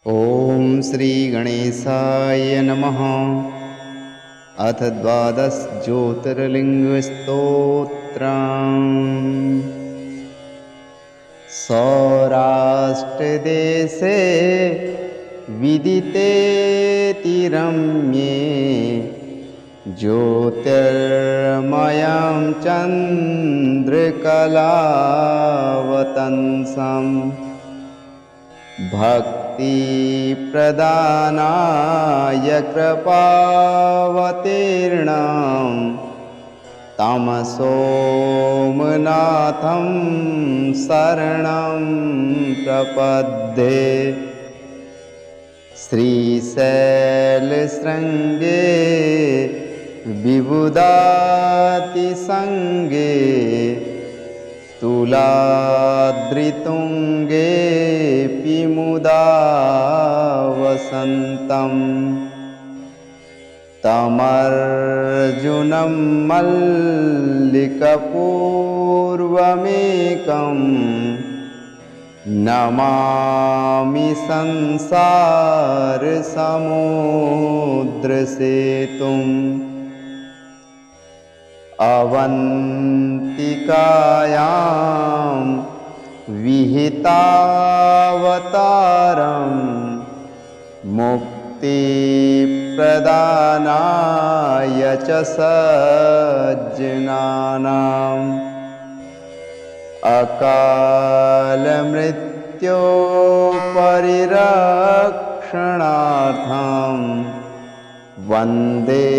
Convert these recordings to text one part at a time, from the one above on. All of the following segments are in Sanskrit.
ॐ श्री गणेशाय नमः। अथ द्वादश ज्योतिर्लिङ्गस्तोत्रम्। सौराष्ट्रदेशे विदितेति रम्ये ज्योतिर्मयं चन्द्रकलावतंसम् भक्तिप्रदानाय कृपावतीर्णं तमसोमनाथं शरणं प्रपद्ये। श्रीशैलशृङ्गे विबुधातिसङ्गे तुलाद्रितुङ्गेऽपि मुदा वसन्तम् तमर्जुनं मल्लिकपूर्वमेकं नमामि संसारसमुद्रसेतुम्। अवन्तिकायां विहितावतारं मुक्तिप्रदानाय च सज्जनानाम् अकालमृत्योर्परिरक्षणार्थं वन्दे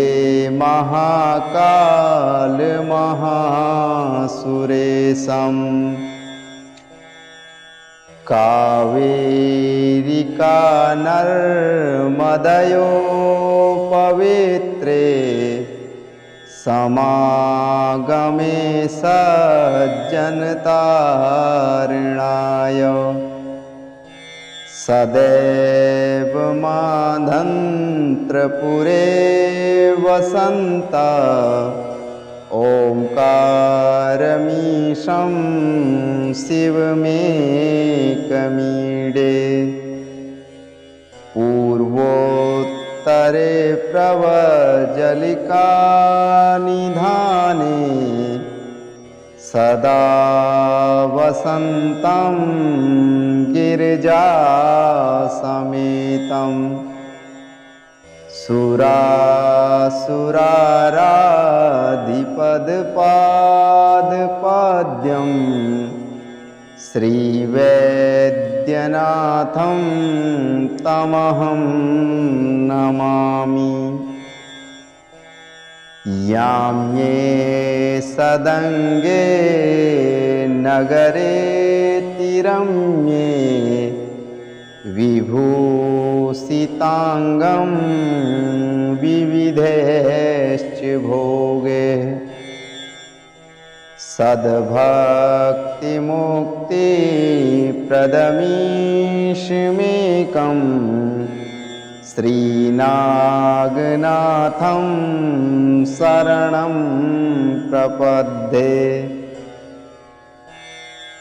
महाकालमहासुरेशम्। कावेरिका नर्मदयोपवित्रे समागमे सज्जनतारिणाय सदैव माधन्त्रपुरे वसन्ता ओंकारमीशं शिवमेकमीडे। पूर्वोत्तरे प्रवज्जलिका निधाने सदा वसन्तं गिरिजासमेतं। सुरासुराराधिपदपादपाद्यं श्रीवैद्यनाथं तमहं नमामि। याम्ये सदङ्गे नगरे तिरम्ये विभूषिताङ्गं विविधैश्च भोगे। सद्भक्तिमुक्तिप्रदमीशमेकं श्रीनागनाथं शरणं प्रपद्ये।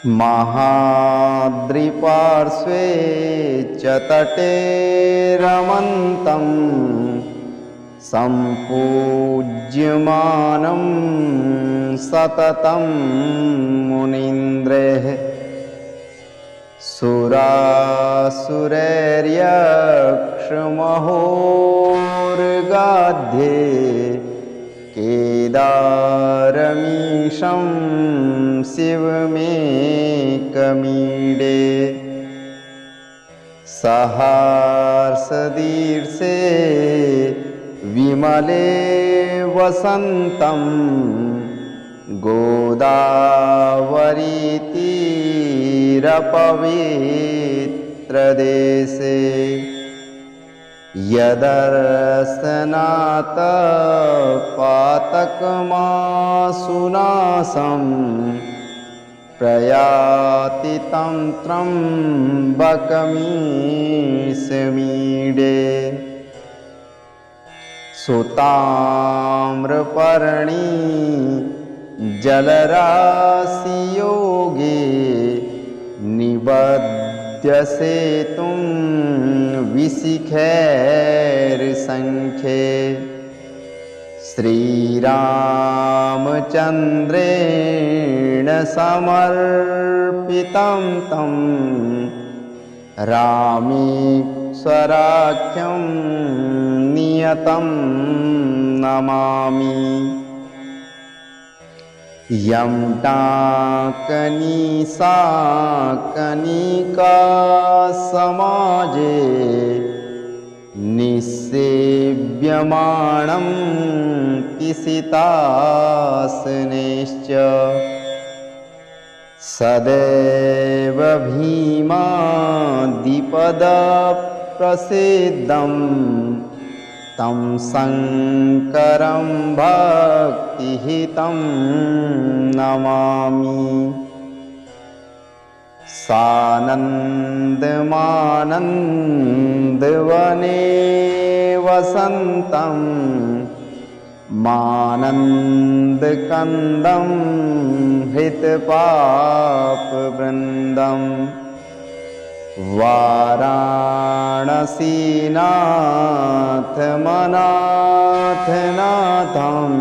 महाद्रिपार्श्वे च तटे रमन्तं सम्पूज्यमानं सततं मुनीन्द्रैः। सुरासुरैर्यक्षमहोर्गाध्ये केदारमीशं शिवमेकमीडे। सहर्षदीर्षे विमले वसन्तं गोदावरीतीरपवित्रदेशे। यदर्शनात् पातकमासुनाशं प्रयाति तं त्र्यम्बकमीशमीडे। सुताम्रपर्णी जलराशियोगे निबध्यसेतुं शिखैर्सङ्ख्ये श्रीरामचन्द्रेण समर्पितं तं रामेश्वराख्यं नियतं नमामि। यं टाकनिशाकनिका समाजे निसेव्यमाणं पिसितासनेश्च सदैव भीमादिपदप्रसिद्धं तं शङ्करं भक्तिहितं नमामि। सानन्दमानन्दवने वसन्तं मानन्दकन्दं हृतपापवृन्दं वाराणसीनाथमनाथनाथं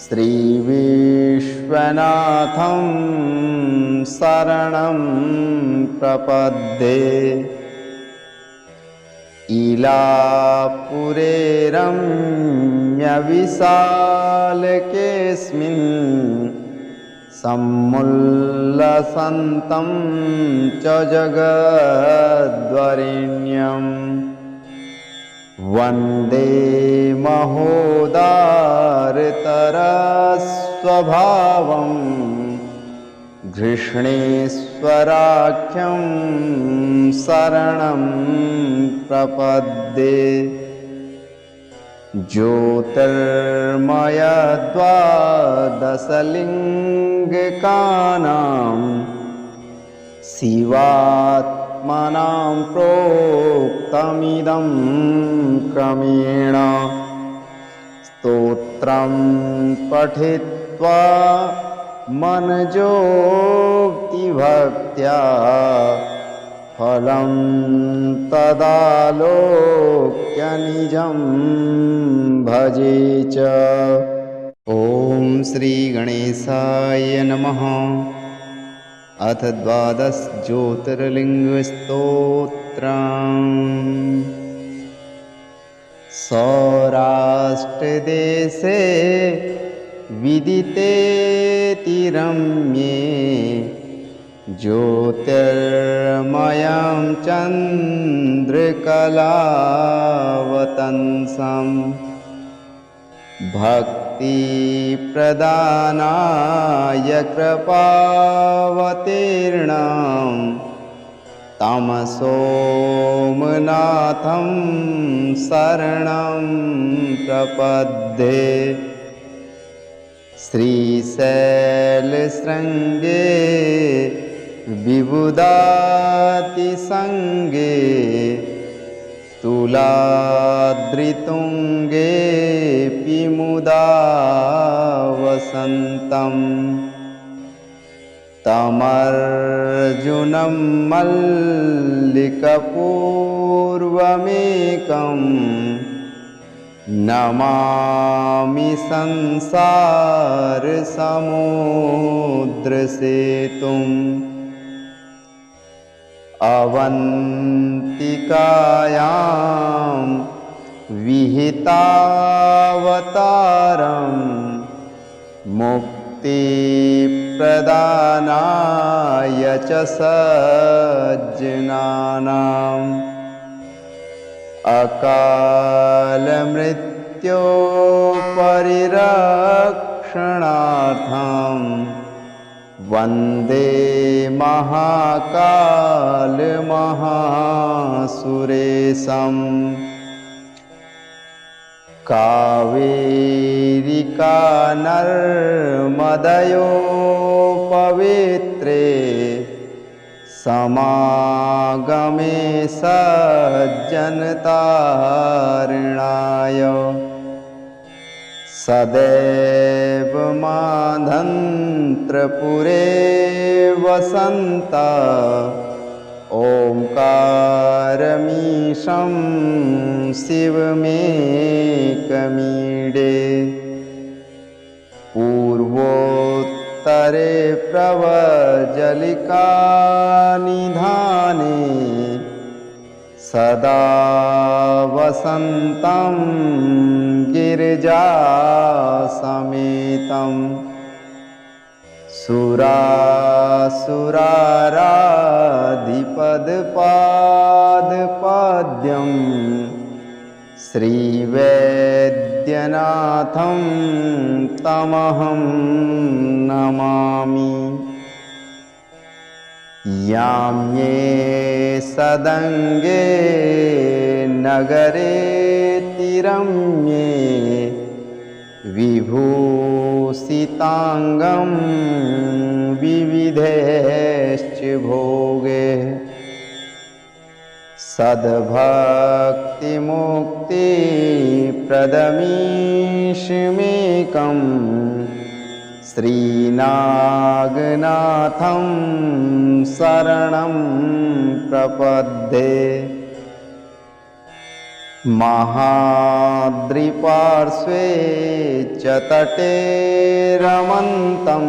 श्रीविश्वनाथं शरणं प्रपद्ये। इलापुरे रम्यविशालकेऽस्मिन् सम्मुल्लसन्तं च जगद्वरेण्यं वन्दे महोदारतरस्वभावं घृष्णेश्वराख्यं शरणं प्रपद्ये। ज्योतिर्मयद्वादशलिङ्गिकानां शिवात्मनां प्रोक्तमिदं क्रमेण स्तोत्रं पठित्वा मनजोक्तिभक्त्या फलं तदालोक्य निजं भजे च। ॐ श्रीगणेशाय नमः। अथ द्वादश ज्योतिर्लिङ्गस्तोत्रम्। सौराष्ट्रदेशे विदितेति रम्ये ज्योतिर्मयं चन्द्रकलावतंसं भक्तिप्रदानाय कृपावतीर्णं तं सोमनाथं शरणं प्रपद्ये। श्रीशैलशृङ्गे विबुधातिसङ्गे तुलाद्रितुङ्गेऽपि मुदा वसन्तं तमर्जुनं मल्लिकपूर्वमेकं नमामि संसारसमुद्रसेतुम्। अवन्तिकायां विहितावतारं मुक्तिप्रदानाय च सज्जनानाम् अकालमृत्योः परिरक्षणार्थं वन्दे महाकालमहासुरेशम्। कावेरिका नर्मदयोः पवित्रे समागमे सज्जनतारणाय सदैव माधन्त्रपुरे वसन्ता ओंकारमीश्वरो शिवमेकमीडे पूर्वोत्तरे प्रवज्जलिका निधाने सदा वसन्तं गिरिजासमेतम् सुरासुराराधिपदपादपाद्यं श्रीवैद्यनाथं तमहं नमामि। याम्ये सदङ्गे नगरे तिरम्ये विभूषिताङ्गं विविधैश्च भोगे सद्भक्तिमुक्तिप्रदमीशमेकं श्रीनागनाथं शरणं प्रपद्ये। महाद्रिपार्श्वे च तटे रमन्तं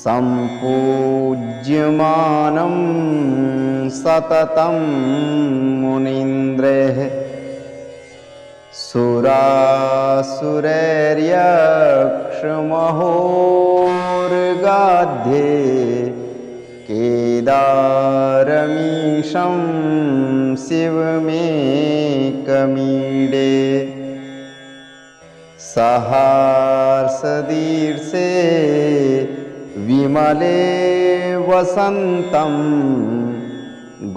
सम्पूज्यमानं सततं मुनीन्द्रैः सुरासुरैर्यक्षमहोर्गाध्ये केदारमीशं शिवमेकमीडे सहर्षदीर्षे विमले वसन्तं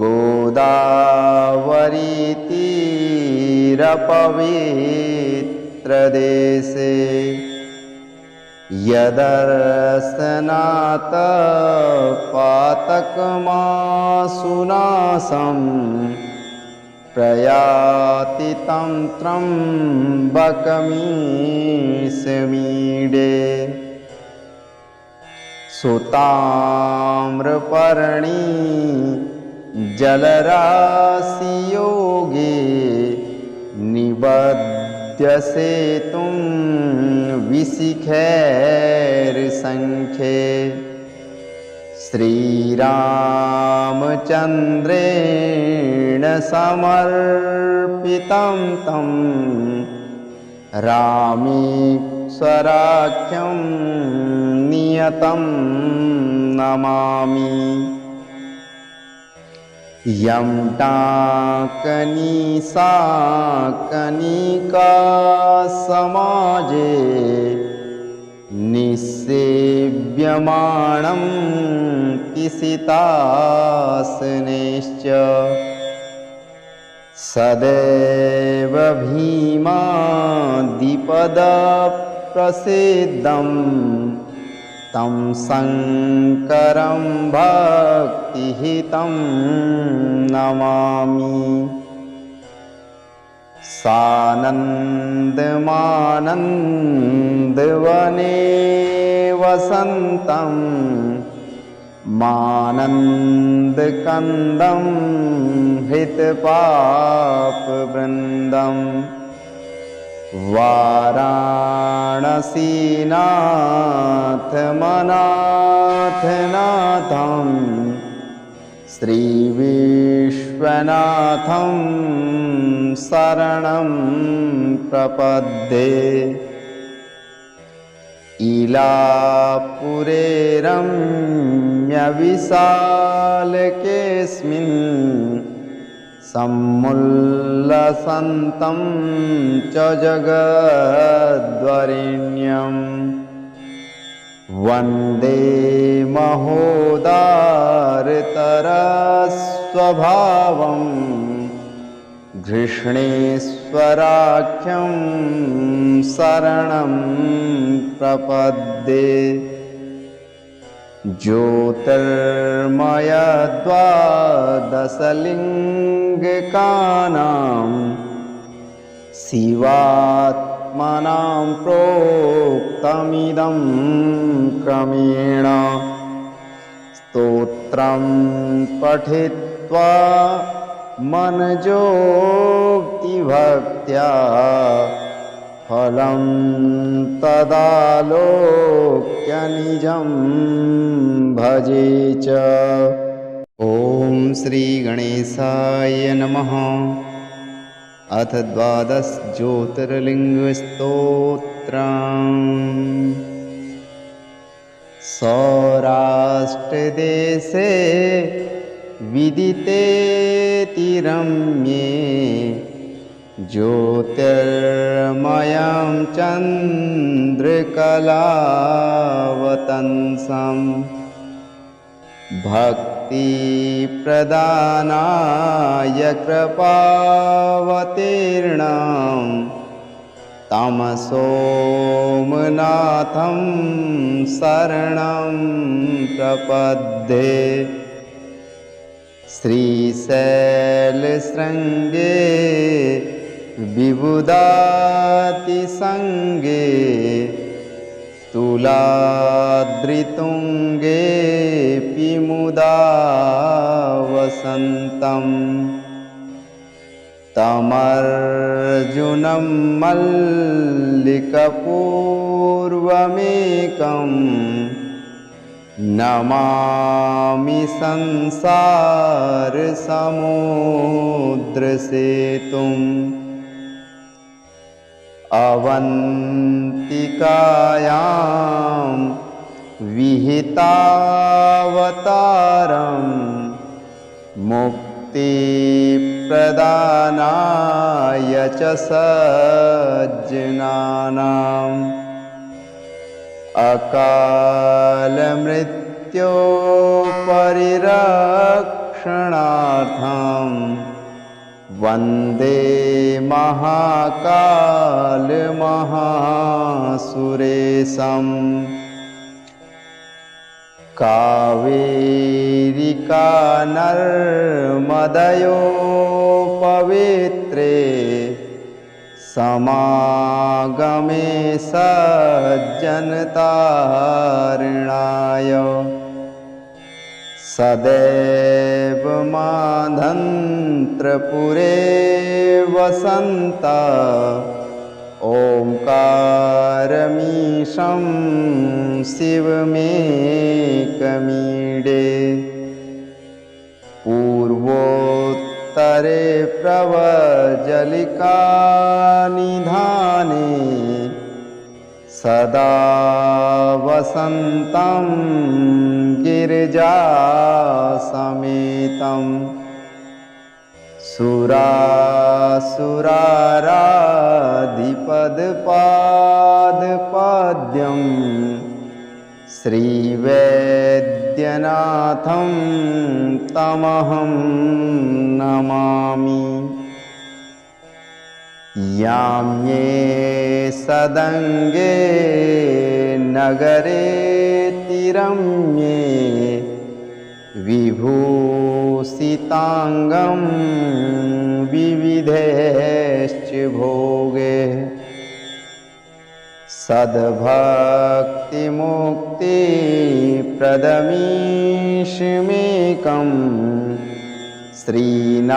गोदावरीतीरपवित्रदेशे यदर्शनात् पातकमासुनाशं प्रयाति तं त्र्यम्बकमीशमीडे सुताम्रपर्णी जलराशियोगे निबध्यसेतुं विशिखैर्सङ्ख्ये श्रीरामचन्द्रेण समर्पितं तं रामेश्वराख्यं नियतं नमामि। यं टाकनिशाकनिका समाजे निसेव्यमाणं पिसितासनेश्च सदैव भीमादिपदप्रसिद्धं तं शङ्करं भक्तिहितं नमामि। सानन्दमानन्दवने वसन्तं मानन्दकन्दं हृतपापवृन्दं वाराणसीनाथमनाथनाथं श्रीविश्वनाथं शरणं प्रपद्ये। इलापुरे रम्यविशालकेऽस्मिन् सम्मुल्लसन्तं च जगद्वरेण्यं वन्दे महोदारतरस्वभावं घृष्णेश्वराख्यं शरणं प्रपद्ये। ज्योतिर्मयद्वादशलिङ्गिकानां शिवात्मनां प्रोक्तमिदं क्रमेण स्तोत्रं पठित्वा मनजोक्ति भक्त्या फलं तदालोक्य निजं भजे च। ॐ श्रीगणेशाय नमः। अथ द्वादश ज्योतिर्लिङ्गस्तोत्रम्। सौराष्ट्रदेशे विदितेति रम्ये ज्योतिर्मयं चन्द्रकलावतंसम् भक्तिप्रदानाय कृपावतीर्णं तं सोमनाथं शरणं प्रपद्ये। श्रीशैलशृङ्गे विबुधातिसङ्गे तुलाद्रितुङ्गेऽपि मुदा वसन्तम् तमर्जुनं मल्लिकपूर्वमेकं नमामि संसारसमुद्रसेतुम्। अवन्तिकायां विहितावतारं मुक्तिप्रदानाय च सज्जनानाम् अकालमृत्योः परिरक्षणार्थं वन्दे महाकालमहासुरेशम्। कावेरिका नर्मदयोः पवित्रे समागमे सज्जनतारणाय सदैव माधन्त्रपुरे वसन्ता ओंकारमीशं शिवमेकमीडे। पूर्वोत्तरे प्रवज्जलिका निधाने सदा वसन्तं गिरिजासमेतं। सुरासुराराधिपदपादपाद्यं श्रीवैद्यनाथं तमहं नमामि। याम्ये सदङ्गे नगरे तिरम्ये विभूषिताङ्गं विविधैश्च भोगे सद्भक्तिमुक्तिप्रदमीशमेकं श्रीनागनाथं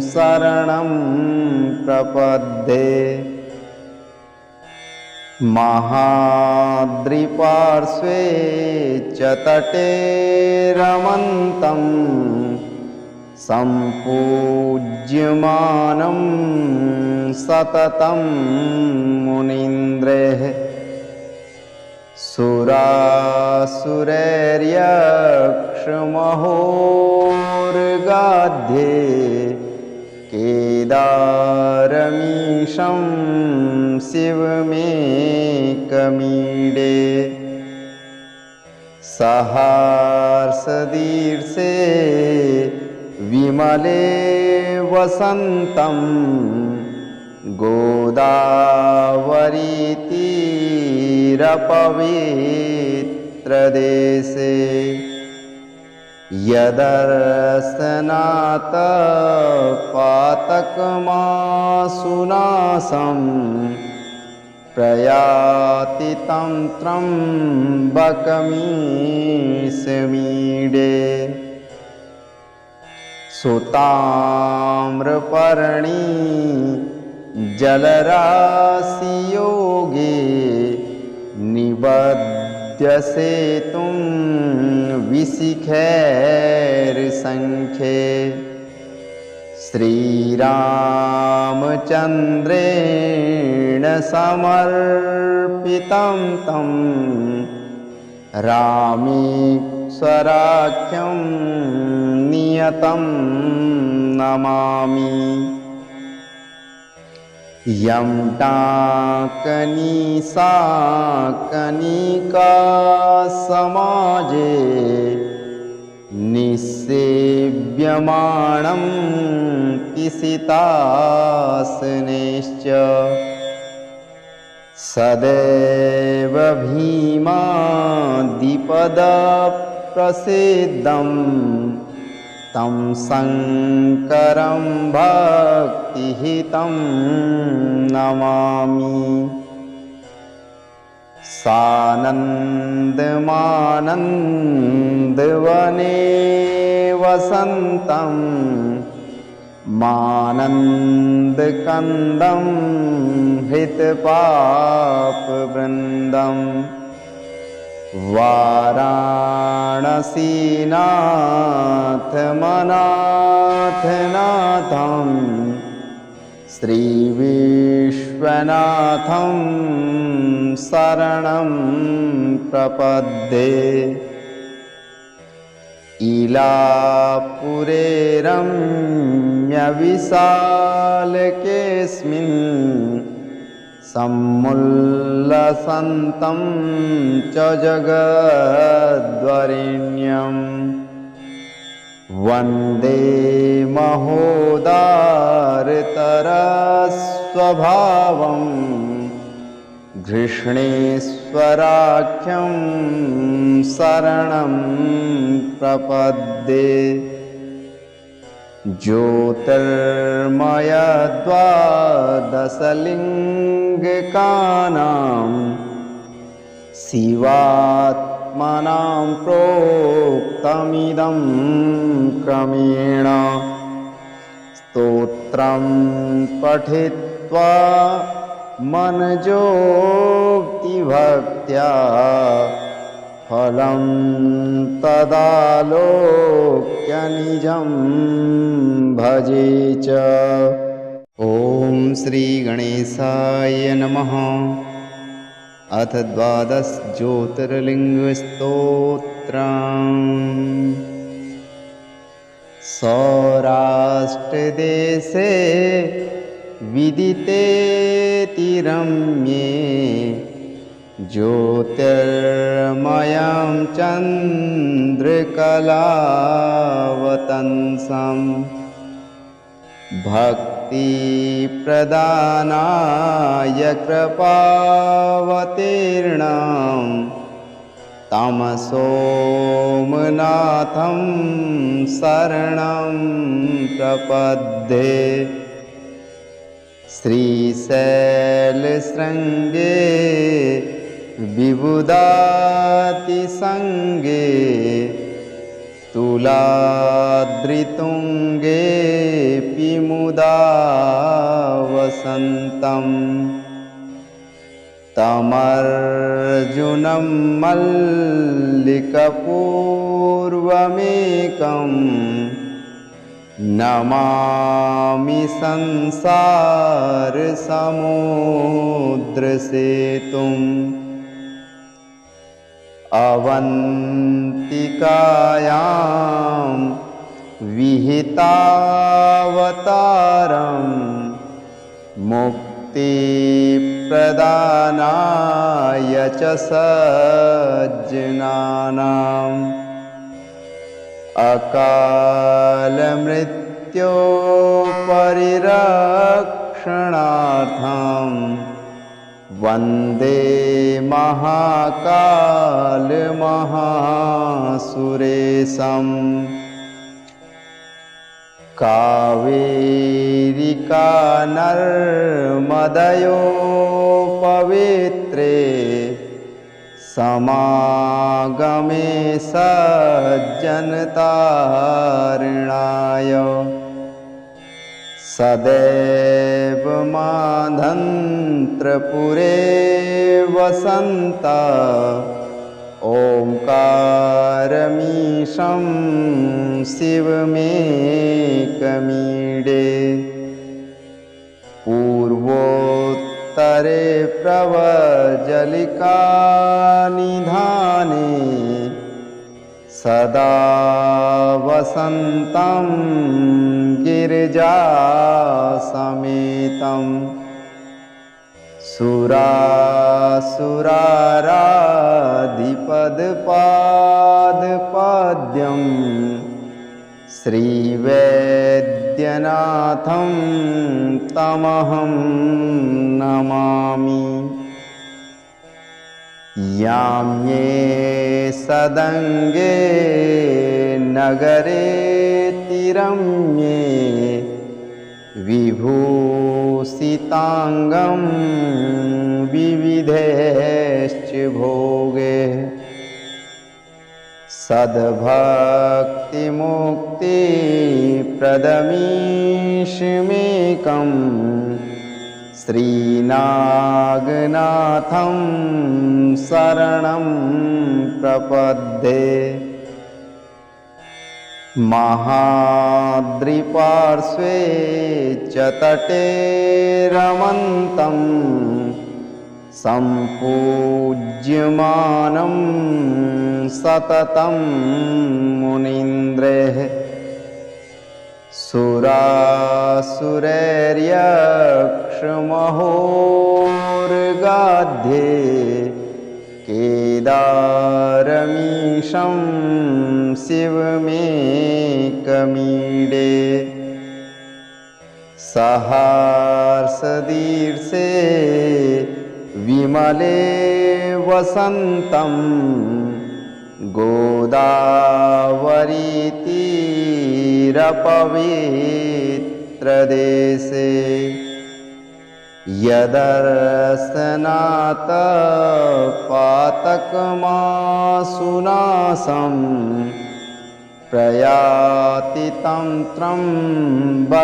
शरणं प्रपद्ये। महाद्रिपार्श्वे च तटे रमन्तं सम्पूज्यमानं सततं मुनीन्द्रैः सुरासुरैर्यक्षमहोर्गाध्ये केदारमीशं शिवमेकमीडे। सहर्षदीर्षे विमले वसन्तं गोदावरीतीरपवित्रदेशे यदर्शनात् पातकमासुनाशं प्रयाति तं त्र्यम्बकमीशमीडे। सुताम्रपर्णी जलराशियोगे निबध्यसे तुम विशिखैर्संख्ये श्रीरामचन्द्रेण समर्पितं तं रामेश्वराख्यं नियतं नमामि। यं टाकनिशाकनिका समाजे निसेव्यमाणं पिसितासनेश्च सदैव भीमादिपदप्रसिद्धं तं शङ्करं भक्तिहितं नमामि। सानन्दमानन्दवने वसन्तं मानन्दकन्दं हृतपापवृन्दं वाराणसीनाथमनाथनाथं श्रीविश्वनाथं शरणं प्रपद्ये। इलापुरे रम्यविशालकेऽस्मिन् समुल्लसन्तं च जगद्वरेण्यं वन्दे महोदारतरस्वभावं घृष्णेश्वराख्यं शरणं प्रपद्ये। ज्योतिर्मयद्वादशलिङ्गिकानां शिवात्मनां प्रोक्तमिदं क्रमेण स्तोत्रं पठित्वा मनजोक्तिभक्त्या फलं तदालोक्य निजं भजे च। ॐ श्री गणेशाय नमः। अथ द्वादश ज्योतिर्लिङ्गस्तोत्रम्। सौराष्ट्रदेशे विदितेति रम्ये ज्योतिर्मयं चन्द्रकलावतंसं भक्तिप्रदानाय कृपावतीर्णं तं सोमनाथं शरणं प्रपद्ये। श्रीशैलशृङ्गे विबुधातिसङ्गे तुलाद्रितुङ्गेऽपि मुदा वसन्तं तमर्जुनं मल्लिकपूर्वमेकं नमामि संसारसमुद्रसेतुम्। अवन्तिकायां विहितावतारं मुक्तिप्रदानाय च सज्जनानाम् अकालमृत्यो परिरक्षणार्थं वन्दे महाकालमहासुरेशम्। कावेरिका नर्मदयो पवित्रे समागमे सज्जनतारिणाय सदैव माधन्त्रपुरे वसन्ता ओंकारमीशं शिवमेकमीडे पूर्वोत्तरे प्रवज्जलिका निधाने सदा वसन्तं गिरिजासमेतं सुरासुराराधिपदपादपाद्यं श्रीवैद्यनाथं तमहं नमामि। याम्ये सदङ्गे नगरे तिरम्ये विभूषिताङ्गं विविधैश्च भोगे सद्भक्तिमुक्तिप्रदमीशमेकं श्रीनागनाथं शरणं प्रपद्ये। महाद्रिपार्श्वे च तटे रमन्तं सम्पूज्यमानं सततं मुनीन्द्रैः सुरासुरैर्यक्षमहोर्गाध्ये केदारमीशं शिवमेकमीडे सहर्षदीर्षे विमले वसन्तं गोदावरीतीरपवित्रदेशे यदर्शनात् पातकमासुनाशं प्रयाति तं त्र्यम्बकमीशमीडे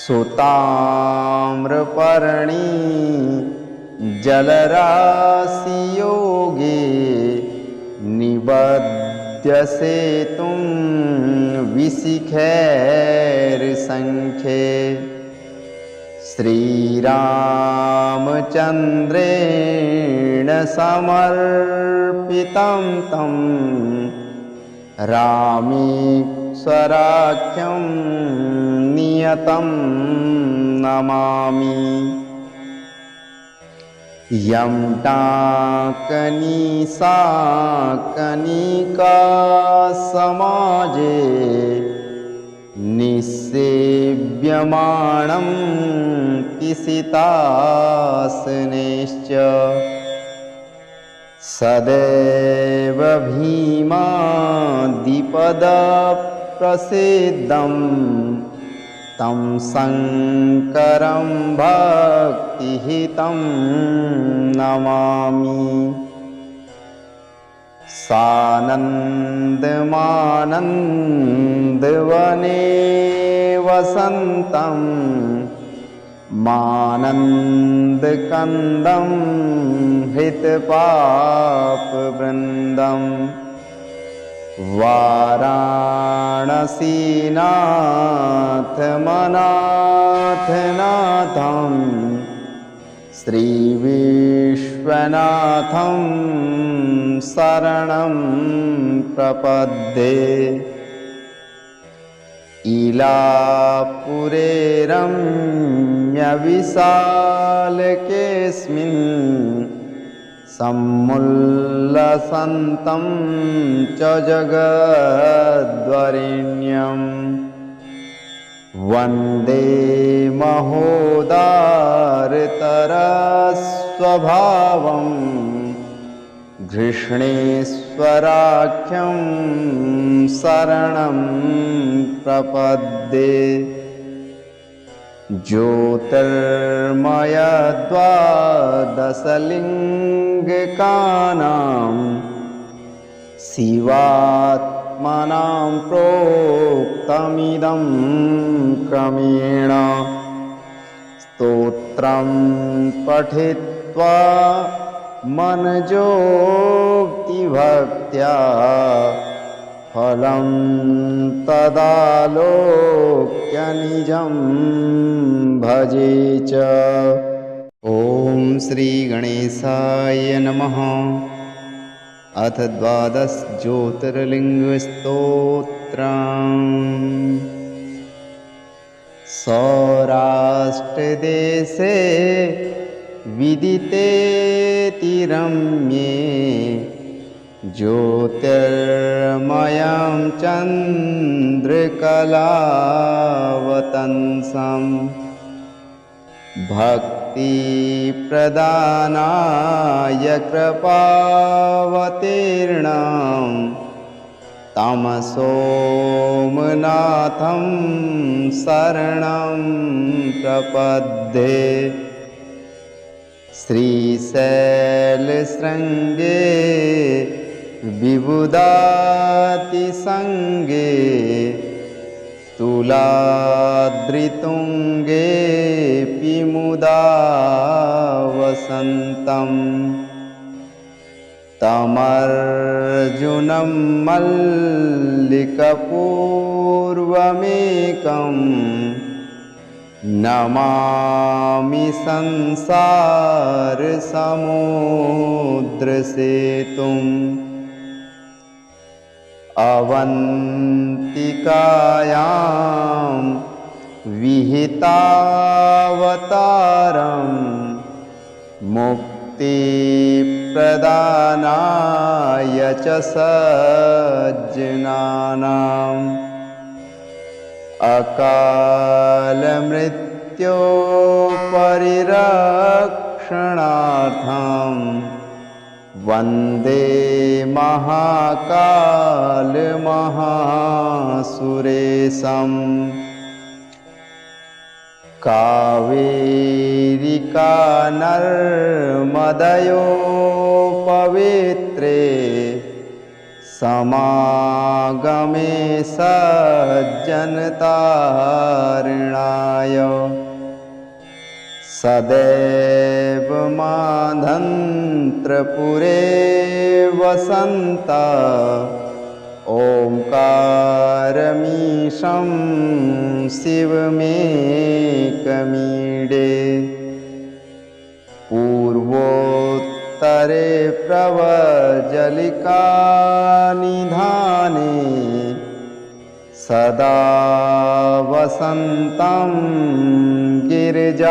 सुताम्रपर्णी जलराशियोगे निबध्य सेतुं विशिखैर्सङ्ख्ये श्रीरामचन्द्रेण समर्पितं तं रामेश्वराख्यं नियतं नमामि। यं टाकनिशाकनिका समाजे निसेव्यमाणं पिसितासनेश्च सदैव भीमादिपदप्रसिद्धं तं शङ्करं भक्तिहितं नमामि। सानन्दमानन्दवने वसन्तं मानन्दकन्दं हृतपापवृन्दं वाराणसीनाथमनाथनाथं श्रीविश्वनाथं शरणं प्रपद्ये। इलापुरे रम्यविशालकेऽस्मिन् सम्मुल्लसन्तं च जगद्वरेण्यं वन्दे महोदारतरस्वभावं घृष्णेश्वराख्यं शरणं प्रपद्ये। ज्योतिर्मयद्वादशलिङ्गिकानां शिवात्मनां प्रोक्तमिदं क्रमेण स्तोत्रं पठित्वा मनजोक्तिभक्त्या फलं तदालोक्य निजं भजे च। ॐ श्रीगणेशाय नमः। अथ द्वादश ज्योतिर्लिङ्गस्तोत्रम्। सौराष्ट्रदेशे विदितेति रम्ये ज्योतिर्मयं चन्द्रकलावतंसम् भक्तिप्रदानाय कृपावतीर्णं तं सोमनाथं शरणं प्रपद्ये। श्रीशैलशृङ्गे विबुधातिसङ्गे तुलाद्रितुङ्गेऽपि मुदा वसन्तम् तमर्जुनं मल्लिकपूर्वमेकं नमामि संसारसमुद्रसेतुम्। अवन्तिकायां विहितावतारं मुक्तिप्रदानाय च सज्जनानाम् अकालमृत्योर्परिरक्षणार्थं वन्दे महाकालमहासुरेशम्। कावेरिका नर्मदयोपवित्रे समागमे सज्जनतारिणाय सदैव माधन्त्रपुरे वसन्ता ओंकारमीशं शिवमेकमीडे। पूर्वोत्तरे प्रवज्जलिका निधाने सदा वसन्तं गिरिजासमेतं।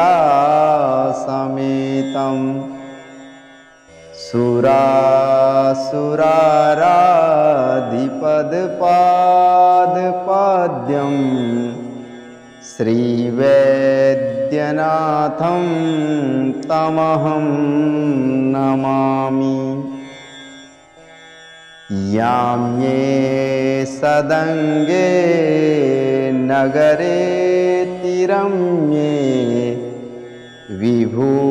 सुरासुराराधिपदपादपाद्यं श्रीवैद्यनाथं तमहं नमामि। याम्ये सदङ्गे नगरेतिरम्ये विभूषिताङ्गं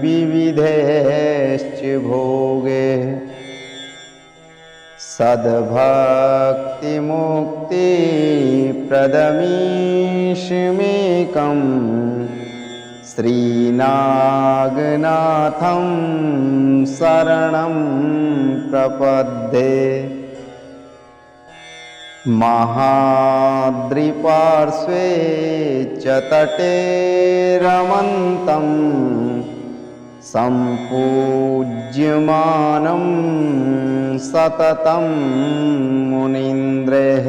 विविधैश्च भोगे सद्भक्तिमुक्तिप्रदमीशमेकं श्रीनागनाथं शरणं प्रपद्ये। महाद्रिपार्श्वे च तटे रमन्तं सम्पूज्यमानं सततं मुनीन्द्रैः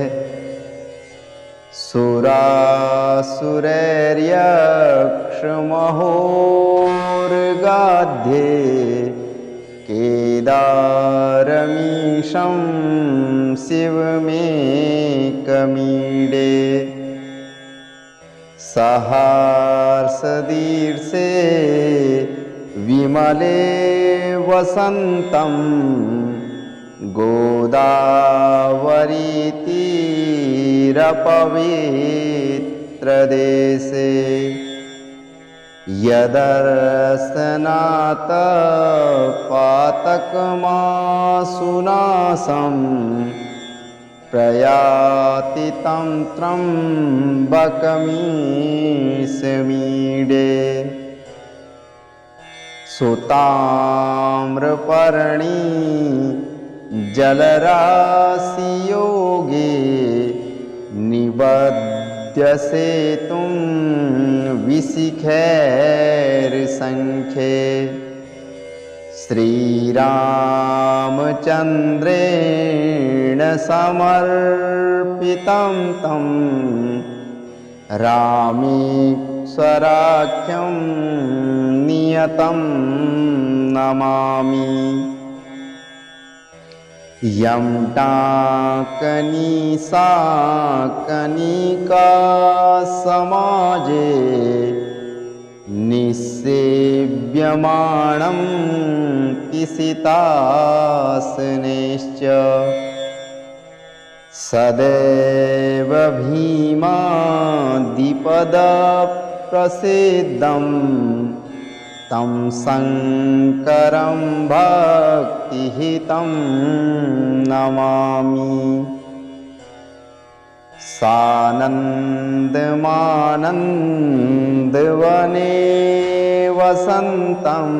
सुरासुरैर्यक्षमहोर्गाध्ये केदारमीशं शिवमेकमीडे। सहर्षदीर्षे विमले वसन्तं गोदावरीतीरपवित्रदेशे यदर्शनात् पातकमासुनासं प्रयाति तं त्र्यम्बकमीशमीडे सुताम्रपर्णी जलराशियोगे निबध्यसेतुं विशिखैर्सङ्ख्ये श्रीरामचन्द्रेण समर्पितं तं रामेश्वराख्यं नियतं नमामि। यं टाकनीशाकनिका समाजे निसेव्यमाणं किसितासनेश्च सदैव भीमादिपदप्रसिद्धं तं शङ्करं भक्तिहितं नमामि। सानन्दमानन्दवने वसन्तं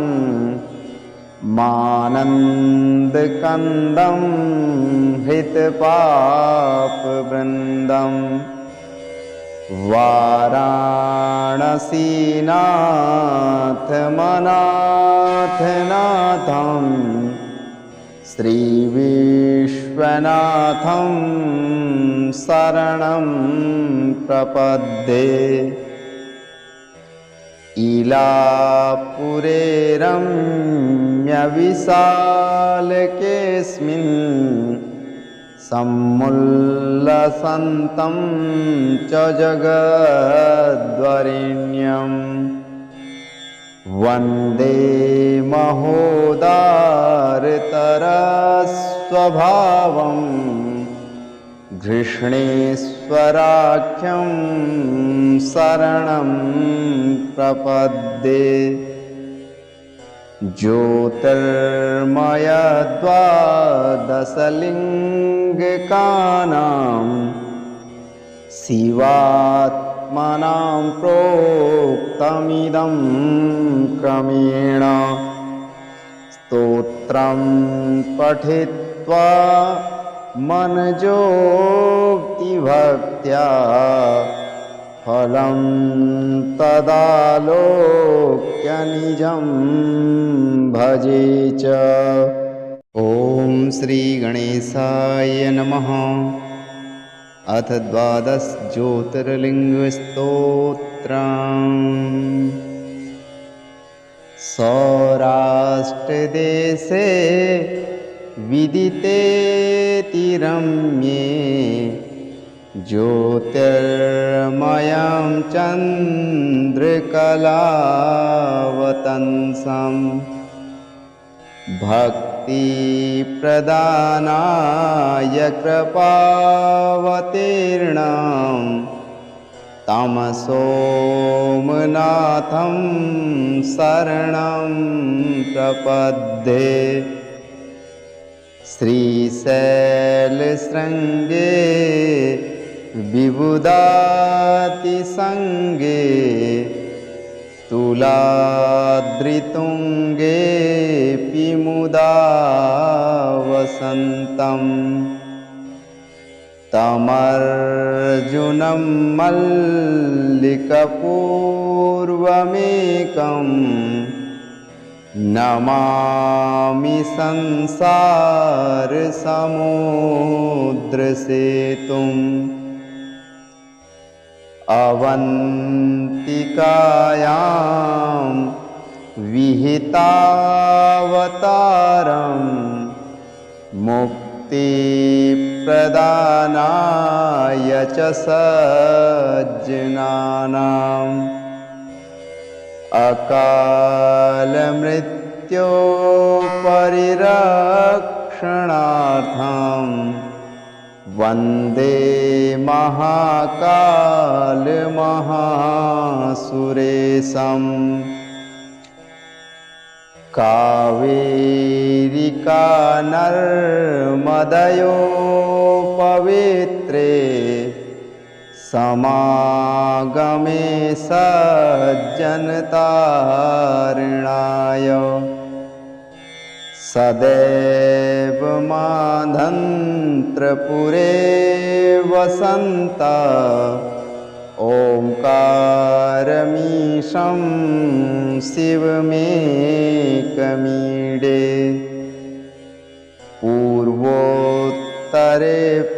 मानन्दकन्दं हृतपापवृन्दं वाराणसीनाथमनाथनाथं श्रीविश्वनाथं शरणं प्रपद्ये। इलापुरे रम्यविशालकेऽस्मिन् समुल्लसन्तं च जगद्वरेण्यं वन्दे महोदारतरस्वभावं घृष्णेश्वराख्यं शरणं प्रपद्ये। ज्योतिर्मयद्वादशलिङ्गिकानां शिवात्मनां प्रोक्तमिदं क्रमेण स्तोत्रं पठित्वा मनजोक्तिभक्त्या फलं तदालोक्य निजं भजे च। ॐ श्रीगणेशाय नमः। अथ द्वादश ज्योतिर्लिङ्गस्तोत्रम्। सौराष्ट्रदेशे विदितेति रम्ये ज्योतिर्मयं चन्द्रकलावतंसं भक्तिप्रदानाय कृपावतीर्णं तं सोमनाथं शरणं प्रपद्ये। श्रीशैलशृङ्गे विबुधातिसङ्गे तुलाद्रितुङ्गेऽपि मुदा वसन्तं तमर्जुनं मल्लिकपूर्वमेकं नमामि संसारसमुद्रसेतुम्। अवन्तिकायां विहितावतारं मुक्तिप्रदानाय च सज्जनानाम् अकालमृत्यो परिरक्षणार्थं वन्दे महाकालमहासुरेशम् कावेरिका नर्मदयो पवित्रे समागमे सज्जनतारणाय सदैव माधन्त्रपुरे वसन्ता ओंकारमीशं शिवमेकमीडे पूर्वोत्तरे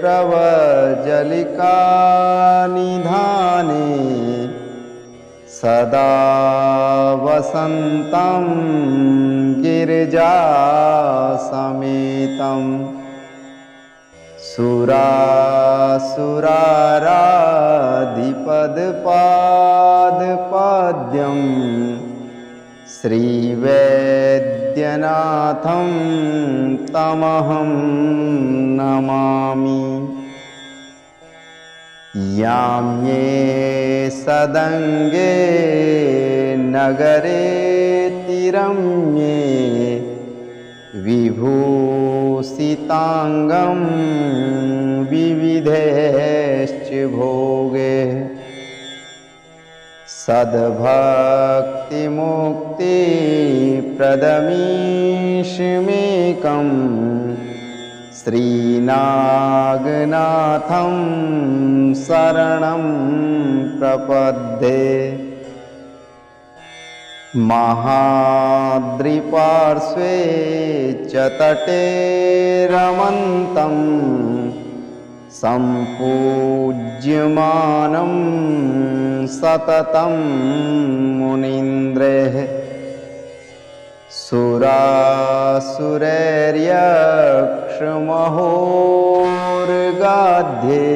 प्रवज्जलिका निधाने सदा वसन्तं गिरिजासमेतं सुरासुराराधिपदपादपाद्यं श्रीवैद्यनाथं तमहं नमामि। याम्ये सदङ्गे नगरे तिरम्ये विभूषिताङ्गं विविधैश्च भोगे सद्भक्तिमुक्तिप्रदमीशमेकं श्रीनागनाथं शरणं प्रपद्ये। महाद्रिपार्श्वे च तटे रमन्तं सम्पूज्यमानं सततं मुनीन्द्रैः सुरासुरैर्यक्षमहोर्गाध्ये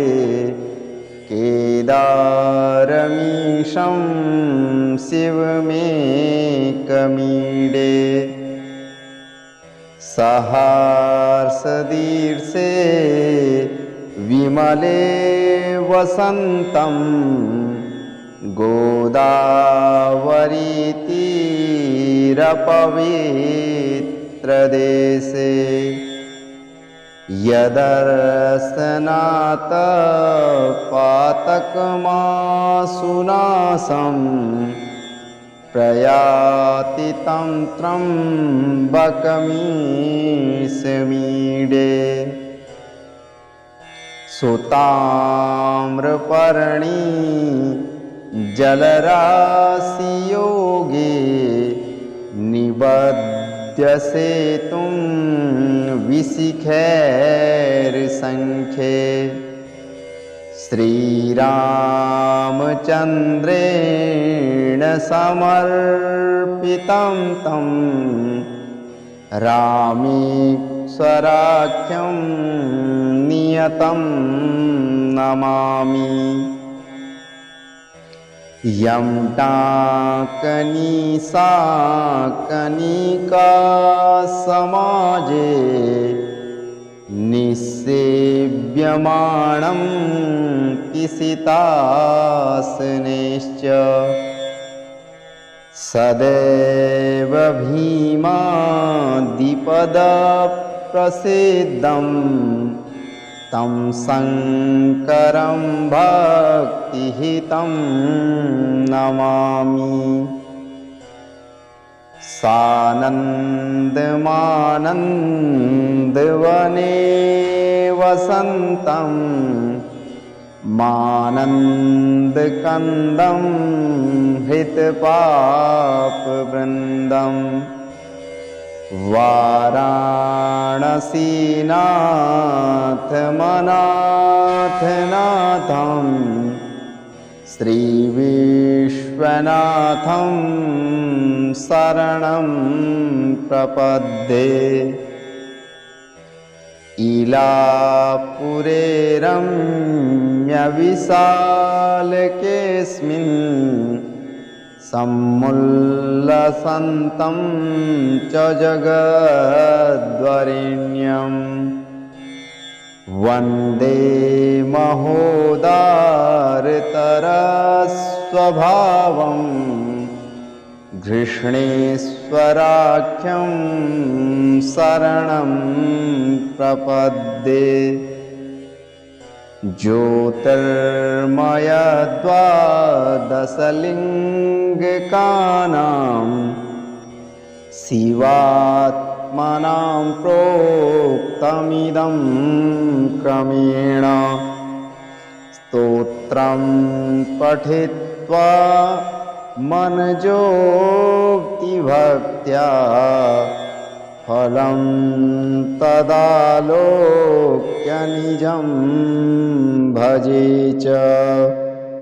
केदारमीशं शिवमेकमीडे सहर्षदीर्षे विमले वसन्तं गोदावरीतीरपवित्रदेशे यदर्शनात् पातकमासुनाशं प्रयाति तं त्र्यम्बकमीशमीडे सुताम्रपर्णी जलराशियोगे निबध्य सेतुं विशिखैर्सङ्ख्ये श्रीरामचन्द्रेण समर्पितं तं रामेश्वराख्यं नियतं नमामि। यं टाकनिशाकनिका समाजे निसेव्यमाणं किसितासनेश्च सदैव भीमादिपदप्रसिद्धं तं शङ्करं भक्तिहितं नमामि। सानन्दमानन्दवने वसन्तं मानन्दकन्दं हृतपापवृन्दं वाराणसीनाथमनाथनाथं श्रीविश्वनाथं शरणं प्रपद्ये। इलापुरे रम्यविशालकेऽस्मिन् सम्मुल्लसन्तं च जगद्वरेण्यं वन्दे महोदारतरस्वभावं घृष्णेश्वराख्यं शरणं प्रपद्ये ज्योतिर्मयद्वादशलिङ्गिकानां शिवात्मनां प्रोक्तमिदं क्रमेण स्तोत्रं पठित्वा मनजोक्तिभक्त्या फलं तदालोक्य निजं भजे च।